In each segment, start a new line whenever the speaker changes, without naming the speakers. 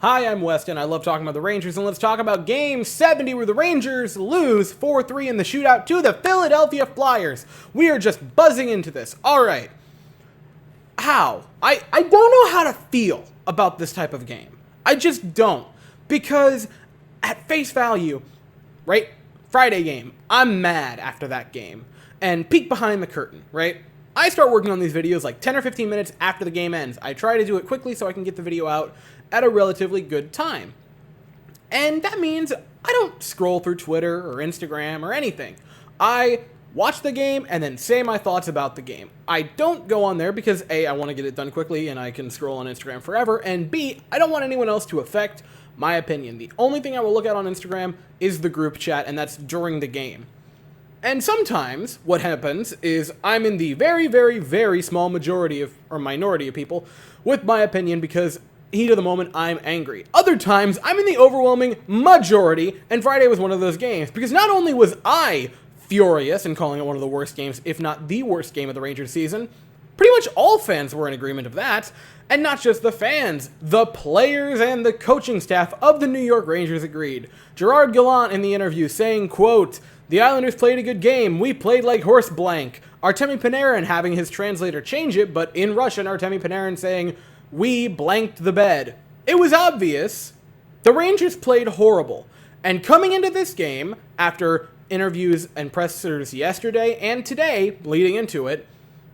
Hi, I'm Weston. I love talking about the Rangers, and let's talk about Game 70 where the Rangers lose 4-3 in the shootout to the Philadelphia Flyers. We are just buzzing into this. All right. How? I don't know how to feel about this type of game. I just don't. Because at face value, right? Friday game, I'm mad after that game. And peek behind the curtain, right? I start working on these videos like 10 or 15 minutes after the game ends. I try to do it quickly so I can get the video out at a relatively good time. And that means I don't scroll through Twitter or Instagram or anything. I watch the game and then say my thoughts about the game. I don't go on there because A, I want to get it done quickly and I can scroll on Instagram forever, and B, I don't want anyone else to affect my opinion. The only thing I will look at on Instagram is the group chat, and that's during the game. And sometimes what happens is I'm in the very, very, very small majority of, or minority of people with my opinion because heat of the moment, I'm angry. Other times, I'm in the overwhelming majority, and Friday was one of those games, because not only was I furious and calling it one of the worst games, if not the worst game of the Rangers season, pretty much all fans were in agreement of that, and not just the fans, the players and the coaching staff of the New York Rangers agreed. Gerard Gallant in the interview saying, quote, "The Islanders played a good game. We played like horse blank." Artemi Panarin having his translator change it, but in Russian, Artemi Panarin saying, "We blanked the bed." It was obvious the Rangers played horrible. And coming into this game, after interviews and pressers yesterday and today, leading into it,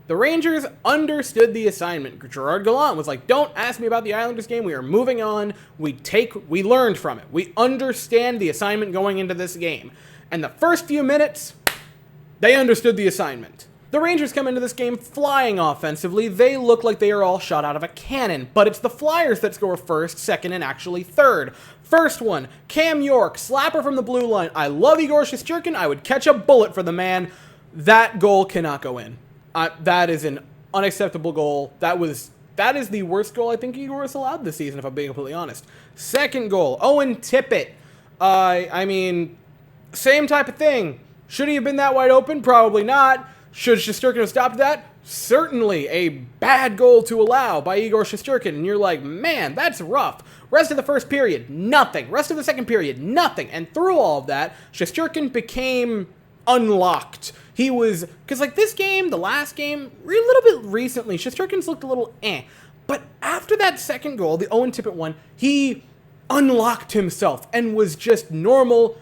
the Rangers understood the assignment. Gerard Gallant was like, don't ask me about the Islanders game. We are moving on. We learned from it. We understand the assignment going into this game. And the first few minutes, they understood the assignment. The Rangers come into this game flying offensively. They look like they are all shot out of a cannon, but it's the Flyers that score first, second, and actually third. First one, Cam York, slapper from the blue line. I love Igor Shesterkin. I would catch a bullet for the man. That goal cannot go in. That is an unacceptable goal. That is the worst goal I think Igor has allowed this season, if I'm being completely honest. Second goal, Owen Tippett. I mean, same type of thing. Should he have been that wide open? Probably not. Should Shesterkin have stopped that? Certainly a bad goal to allow by Igor Shesterkin. And you're like, man, that's rough. Rest of the first period, nothing. Rest of the second period, nothing. And through all of that, Shesterkin became unlocked. He was, because like this game, the last game, a little bit recently, Shesterkin's looked a little But after that second goal, the Owen Tippett one, he unlocked himself and was just normal,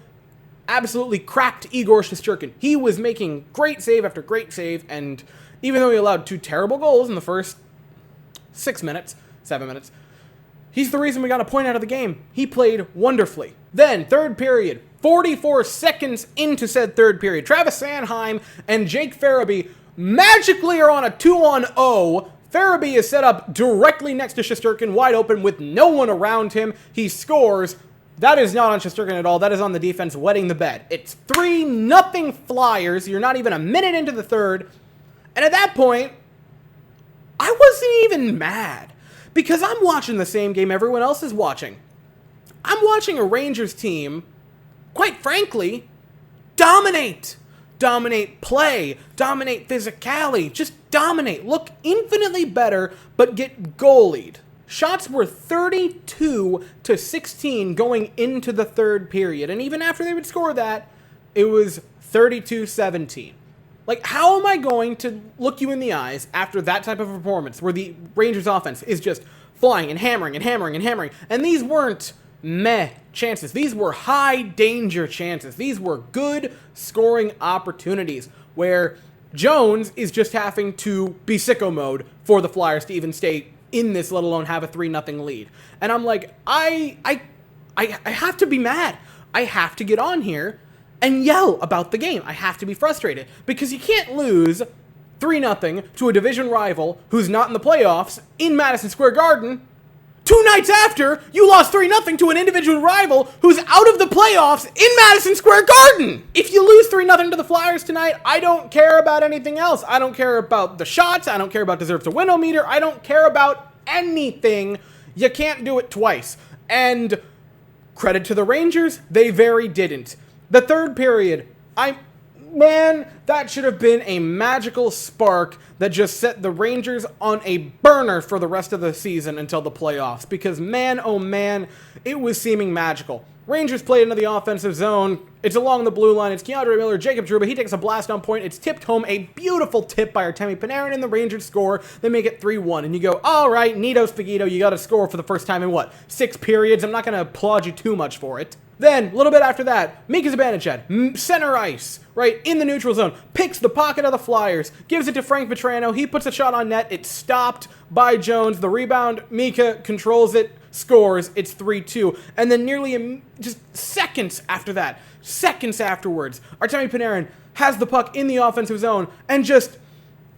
absolutely cracked Igor Shesterkin. He was making great save after great save, and even though he allowed two terrible goals in the first 7 minutes, he's the reason we got a point out of the game. He played wonderfully. Then, third period, 44 seconds into said third period, Travis Sanheim and Jake Farabee magically are on a 2-on-0. Farabee is set up directly next to Shesterkin, wide open with no one around him. He scores. That is not on Shesterkin at all. That is on the defense wetting the bed. It's 3-0 Flyers. You're not even a minute into the third. And at that point, I wasn't even mad. Because I'm watching the same game everyone else is watching. I'm watching a Rangers team, quite frankly, dominate. Dominate play. Dominate physicality. Just dominate. Look infinitely better, but get goalied. Shots were 32-16 going into the third period. And even after they would score that, it was 32-17. Like, how am I going to look you in the eyes after that type of performance where the Rangers offense is just flying and hammering and hammering and hammering? And these weren't meh chances. These were high danger chances. These were good scoring opportunities where Jones is just having to be sicko mode for the Flyers to even stay in this, let alone have a 3-0 lead. And I'm like, I have to be mad. I have to get on here and yell about the game. I have to be frustrated because you can't lose 3-0 to a division rival who's not in the playoffs in Madison Square Garden 2 nights after you lost 3-0 to an individual rival who's out of the playoffs in Madison Square Garden. If you lose 3-0 to the Flyers tonight, I don't care about anything else. I don't care about the shots. I don't care about deserve to win-o-meter. I don't care about anything. You can't do it twice. And credit to the Rangers, they very didn't. The third period, Man, that should have been a magical spark that just set the Rangers on a burner for the rest of the season until the playoffs. Because man, oh man, it was seeming magical. Rangers played into the offensive zone. It's along the blue line. It's Keandre Miller, Jacob Trouba. He takes a blast on point. It's tipped home. A beautiful tip by Artemi Panarin, and the Rangers score. They make it 3-1. And you go, all right, Nito Spaghetto, you got to score for the first time in, what, 6 periods? I'm not going to applaud you too much for it. Then, a little bit after that, Mika Zibanejad, center ice, right, in the neutral zone, picks the pocket of the Flyers, gives it to Frank Vetrano. He puts a shot on net. It's stopped by Jones. The rebound, Mika controls it, scores. It's 3-2. And then nearly just seconds after that, seconds afterwards, Artemi Panarin has the puck in the offensive zone, and just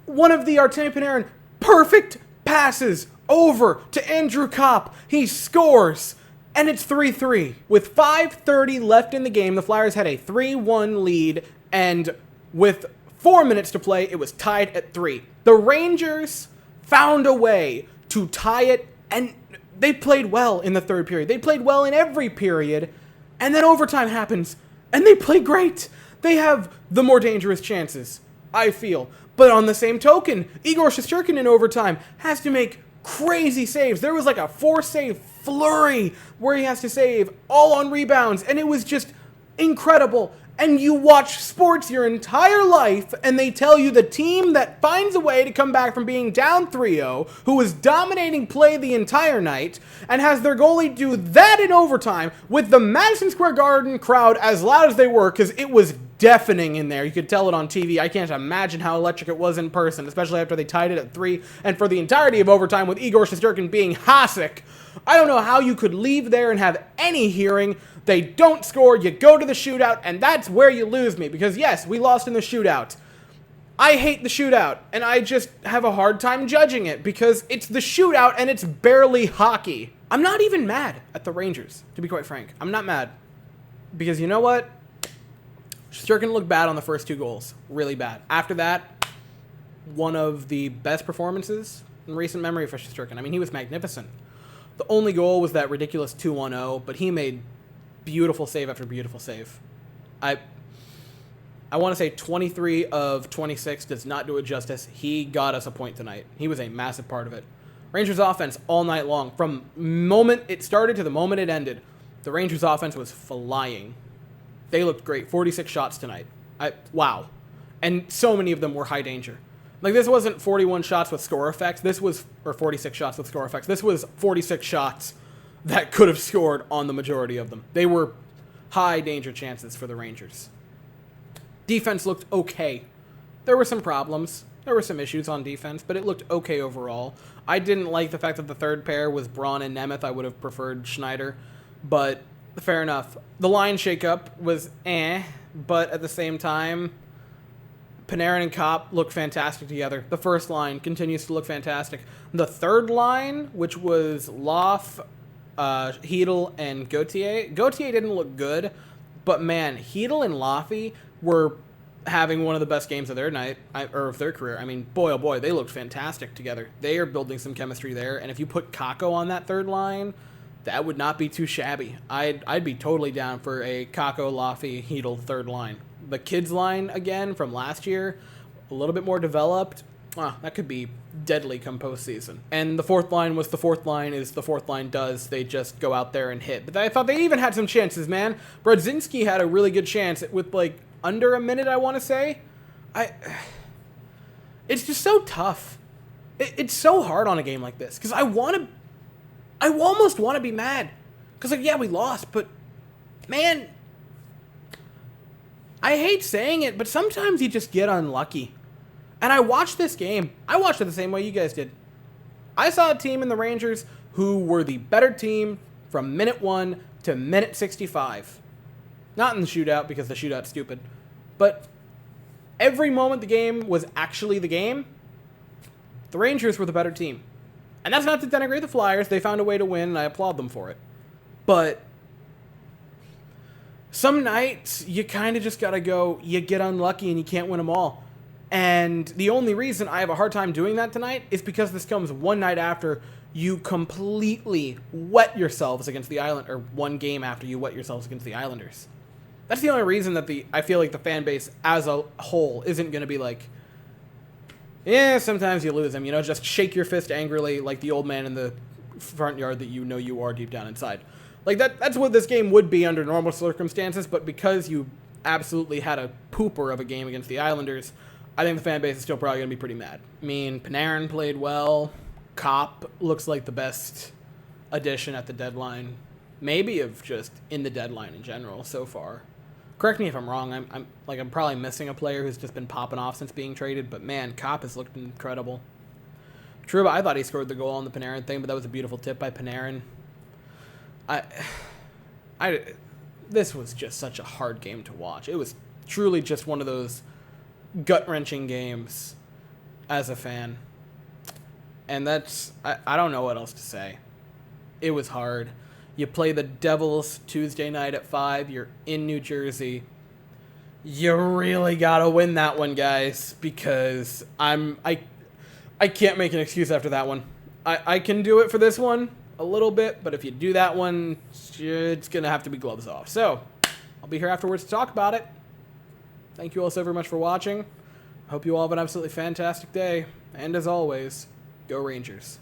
one of the Artemi Panarin perfect passes over to Andrew Kopp. He scores. And it's 3-3. With 5:30 left in the game, the Flyers had a 3-1 lead, and with 4 minutes to play, it was tied at 3. The Rangers found a way to tie it, and they played well in the third period. They played well in every period, and then overtime happens, and they play great. They have the more dangerous chances, I feel. But on the same token, Igor Shesterkin in overtime has to make crazy saves. There was like a 4-save flurry where he has to save all on rebounds, and it was just incredible. And you watch sports your entire life, and they tell you the team that finds a way to come back from being down 3-0, who was dominating play the entire night, and has their goalie do that in overtime with the Madison Square Garden crowd as loud as they were, because it was deafening in there. You could tell it on TV. I can't imagine how electric it was in person, especially after they tied it at 3, and for the entirety of overtime with Igor Shesterkin being Hasek. I don't know how you could leave there and have any hearing. They don't score, you go to the shootout, and that's where you lose me. Because yes, we lost in the shootout. I hate the shootout, and I just have a hard time judging it because it's the shootout and it's barely hockey. I'm not even mad at the Rangers, to be quite frank. I'm not mad. Because you know what? Shesterkin looked bad on the first 2 goals. Really bad. After that, one of the best performances in recent memory for Shesterkin. I mean, he was magnificent. The only goal was that ridiculous 2-1-0, but he made beautiful save after beautiful save. I want to say 23 of 26 does not do it justice. He got us a point tonight. He was a massive part of it. Rangers offense all night long. From moment it started to the moment it ended, the Rangers offense was flying. They looked great. 46 shots tonight. Wow. And so many of them were high danger. Like, this wasn't 41 shots with score effects. This was, or 46 shots with score effects. This was 46 shots that could have scored on the majority of them. They were high danger chances for the Rangers. Defense looked okay. There were some problems. There were some issues on defense, but it looked okay overall. I didn't like the fact that the third pair was Braun and Nemeth. I would have preferred Schneider, but fair enough. The line shakeup was but at the same time, Panarin and Kopp look fantastic together. The first line continues to look fantastic. The third line, which was Loff, Hedl, and Gauthier. Gauthier didn't look good, but man, Hedl and Loffy were having one of the best games of their night, or of their career. I mean, boy, oh boy, they looked fantastic together. They are building some chemistry there, and if you put Kakko on that third line, that would not be too shabby. I'd be totally down for a Kakko, Loffy, Hedl third line. The kids line, again, from last year, a little bit more developed. That could be deadly come postseason. And the fourth line was the fourth line is the fourth line does. They just go out there and hit. But I thought they even had some chances, man. Brodzinski had a really good chance with, like, under a minute, I want to say. It's just so tough. It's so hard on a game like this. Because I almost want to be mad. Because, like, yeah, we lost. But, man, I hate saying it, but sometimes you just get unlucky. And I watched this game. I watched it the same way you guys did. I saw a team in the Rangers who were the better team from minute 1 to minute 65. Not in the shootout, because the shootout's stupid. But every moment the game was actually the game, the Rangers were the better team. And that's not to denigrate the Flyers. They found a way to win, and I applaud them for it. But some nights, you kind of just got to go, you get unlucky and you can't win them all. And the only reason I have a hard time doing that tonight is because this comes one night after you completely wet yourselves against the Islanders, or one game after you wet yourselves against the Islanders. That's the only reason that I feel like the fan base as a whole isn't going to be like, yeah, sometimes you lose them, you know, just shake your fist angrily like the old man in the front yard that you know you are deep down inside. Like, that's what this game would be under normal circumstances, but because you absolutely had a pooper of a game against the Islanders, I think the fan base is still probably going to be pretty mad. I mean, Panarin played well. Kopp looks like the best addition at the deadline, maybe of just in the deadline in general so far. Correct me if I'm wrong. I'm probably missing a player who's just been popping off since being traded, but man, Kopp has looked incredible. Trouba, I thought he scored the goal on the Panarin thing, but that was a beautiful tip by Panarin. This was just such a hard game to watch. It was truly just one of those gut-wrenching games as a fan. And I don't know what else to say. It was hard. You play the Devils Tuesday night at 5. You're in New Jersey. You really gotta win that one, guys, because I can't make an excuse after that one. I can do it for this one a little bit, but if you do that one, it's gonna have to be gloves off. So I'll be here afterwards to talk about it. Thank you all so very much for watching. I hope you all have an absolutely fantastic day. And as always, go Rangers.